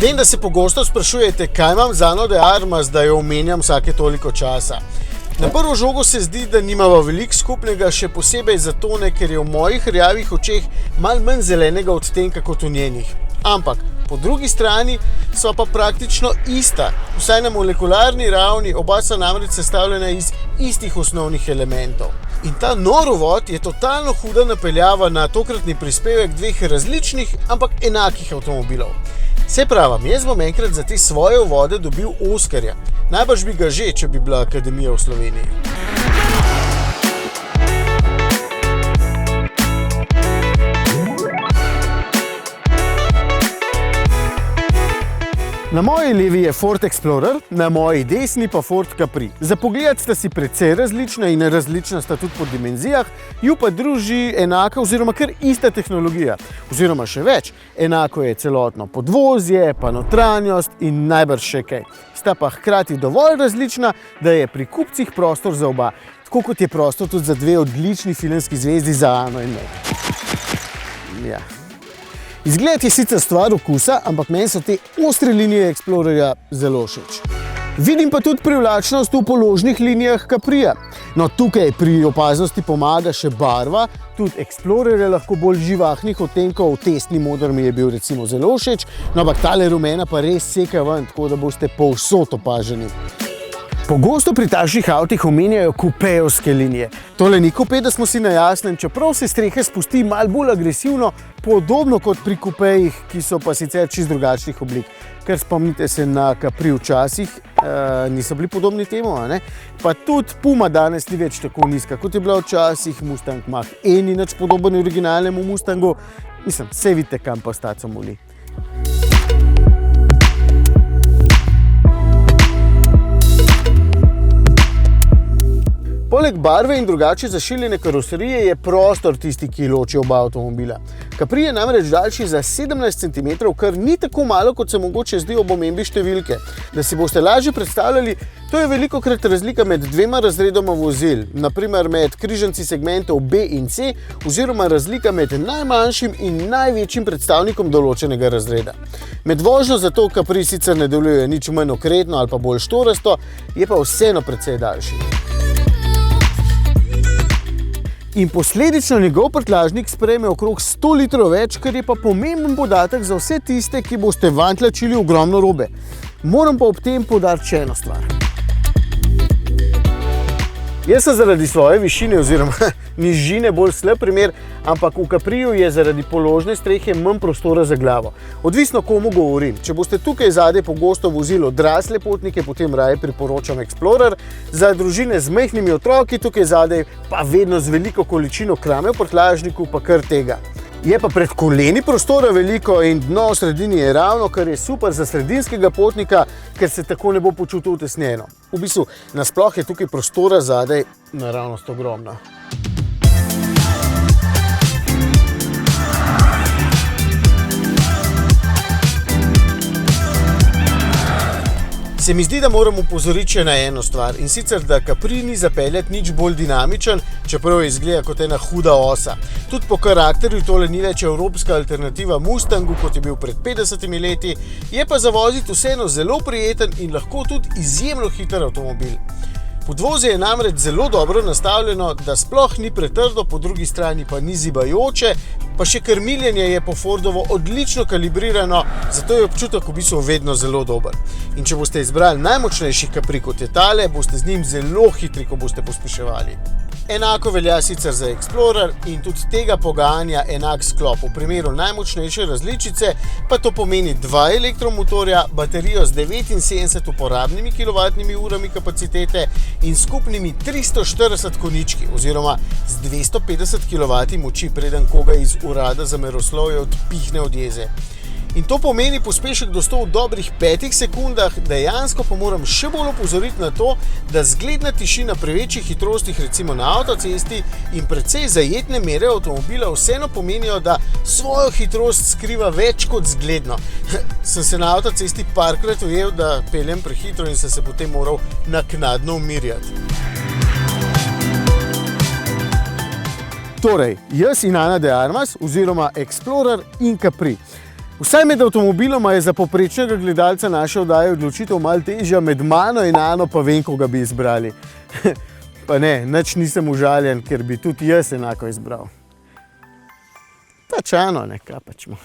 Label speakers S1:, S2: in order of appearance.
S1: Vem, da se pogosto sprašujete, kaj imam z Ano de Armas, da jo omenjam vsake toliko časa. Na prvo žogo se zdi, da nimava veliko skupnega, še posebej zato, ker je v mojih rjavih očeh malo manj zelenega odtenka kot v njenih. Ampak po drugi strani so pa praktično ista, vsaj na molekularni ravni, oba so namreč sestavljena iz istih osnovnih elementov. In ta nor uvod je totalno huda napeljava na tokratni prispevek dveh različnih, ampak enakih avtomobilov. Se pravim, jaz bom enkrat za te svoje uvode dobil Oskarja. Najbrž bi ga že, če bi bila akademija v Sloveniji. Na moji levi je Ford Explorer, na moji desni pa Ford Capri. Za pogled sta si precej različna in različna sta tudi po dimenzijah, ju pa druži enaka oziroma kar ista tehnologija. Oziroma še več, enako je celotno podvozje, pa notranjost in najbrž še kaj. Sta pa hkrati dovolj različna, da je pri kupcih prostor za oba. Tako kot je prostor tudi za dve odlični filmski zvezdi, za Ano in me. Ja. Izgled je sicer stvar okusa, ampak meni so te ostre linije Explorerja zelo všeč. Vidim pa tudi privlačnost v položnih linijah Caprija. No, tukaj pri opaznosti pomaga še barva, tudi Explorer je lahko bolj živahnih odtenkov, testni moder mi je bil recimo zelo všeč, no, ampak tale rumena pa res seka ven, tako da boste povsod opaženi. Pogosto pri takšnih avtih omenjajo kupejevske linije. Tole ni kupe, da smo si na jasnem, čeprav se strehe spusti malo bolj agresivno, podobno kot pri kupejih, ki so pa sicer čisto drugačnih oblik. Ker spomnite se na Capri včasih, niso bili podobni temu, a ne? Pa tudi Puma danes ni več tako nizka, kot je bila včasih, Mustang Mach-E ni nič podoben originalnemu Mustangu. Mislim, saj vidite, kam pa staco moli. Poleg barve in drugače zašiljene karoserije je prostor tisti, ki loči oba avtomobila. Capri je namreč daljši za 17 cm, kar ni tako malo, kot se mogoče zdi ob omembi številke. Da si boste lažje predstavljali, to je velikokrat razlika med dvema razredoma vozil, naprimer med križanci segmentov B in C, oziroma razlika med najmanjšim in največjim predstavnikom določenega razreda. Med vožnjo zato Capri sicer ne deluje nič manj okretno ali pa bolj štorasto, je pa vseeno precej daljši. In posledično njegov prtljažnik sprejme okrog 100 litrov več, kar je pa pomemben podatek za vse tiste, ki boste vanj tlačili ogromno robe. Moram pa ob tem poudariti še eno stvar. Jaz sem zaradi svoje višine oziroma nižine bolj slab primer, ampak v Capriju je zaradi položne strehe manj prostora za glavo. Odvisno komu govorim. Če boste tukaj zadaj pogosto vozili odrasle potnike, potem raje priporočam Explorer. Za družine z majhnimi otroki tukaj zadaj pa vedno z veliko količino krame v prtljažniku pa kar tega. Je pa pred koleni prostora veliko in dno v sredini je ravno, kar je super za sredinskega potnika, ker se tako ne bo počutil utesnjeno. V bistvu, nasploh je tukaj prostora zadaj naravnost ogromno. Se mi zdi, da moram opozoriti še na eno stvar, in sicer, da Capri ni zapeljati nič bolj dinamičen, čeprav izgleda kot ena huda osa. Tudi po karakterju tole ni več evropska alternativa Mustangu, kot je bil pred 50 leti, je pa za voziti vseeno zelo prijeten in lahko tudi izjemno hiter avtomobil. Podvozje je namreč zelo dobro nastavljeno, da sploh ni pretrdo, po drugi strani pa ni zibajoče, pa še krmiljenje je po Fordovo odlično kalibrirano, zato je občutek v bistvu vedno zelo dober. In če boste izbrali najmočnejši Capri kot je tale, boste z njim zelo hitri, ko boste pospeševali. Enako velja sicer za Explorer in tudi tega pogajanja enak sklop. V primeru najmočnejše različice pa to pomeni 2 elektromotorja, baterijo z 79 uporabnimi kilovatnimi urami kapacitete in skupnimi 340 konjički oziroma z 250 kW moči, preden koga iz urada za meroslovje odpihne od jeze. In to pomeni pospešek do 100 v dobrih 5 sekundah, dejansko pa moram še bolj opozoriti na to, da zgledna tišina pri večjih hitrostih, recimo na avtocesti, in precej zajetne mere avtomobila vseeno pomenijo, da svojo hitrost skriva več kot zgledno. Sem se na avtocesti parkrat ujel, da peljem prehitro in sem se potem moral naknadno umirjati. Torej, jaz in Ana de Armas oziroma Explorer in Capri. Vsaj med avtomobiloma je za povprečnega gledalca naše oddaje odločitev malo težja, med mano in Ano pa vem, koga bi izbrali. Pa ne, nič nisem užaljen, ker bi tudi jaz enako izbral. Pač Ano, ne, kaj pač ima.